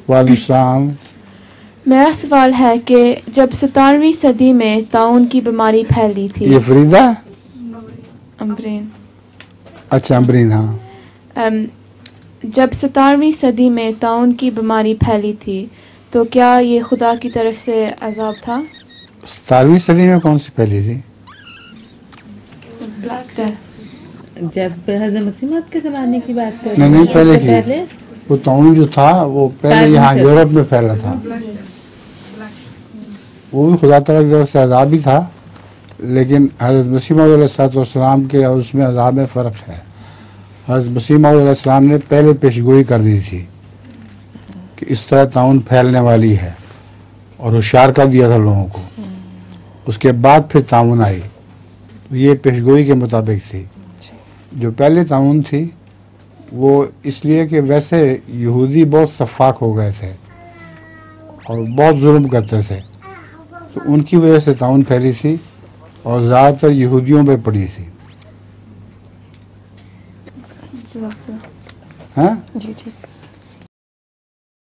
वालेकुम। मेरा सवाल है कि जब 17वीं सदी में ताउन की बीमारी फैली थी। ये फरीदा अम्बरीन। अच्छा अम्बरीन, हाँ। जब 17वीं सदी में ताउन की बीमारी फैली थी तो क्या ये खुदा की तरफ से अजाब था? 17वीं सदी में कौन सी फैली थी? जब हज़रत मसीह मौद के ज़माने की बात कर नहीं नहीं, पहले की। वो ताउन जो था वो पहले यहाँ यूरोप में फैला था। वो भी खुदा ताला की तरफ से अजाब ही था, लेकिन हज़रत मसीह मौद अलैहिस्सलाम के और उसमें अजाब में फ़र्क है। हज़रत मसीह मौद अलैहिस्सलाम ने पहले पेशगोई कर दी थी कि इस तरह ताउन फैलने वाली है और होशियार कर दिया था लोगों को। उसके बाद फिर ताउन आई, तो ये पेशगोई के मुताबिक थी। जो पहले ताउन थी वो इसलिए कि वैसे यहूदी बहुत सफाक हो गए थे और बहुत जुल्म करते थे, तो उनकी वजह से ताउन फैली थी और ज़्यादातर यहूदियों पे पड़ी थी। हाँ जी ठीक।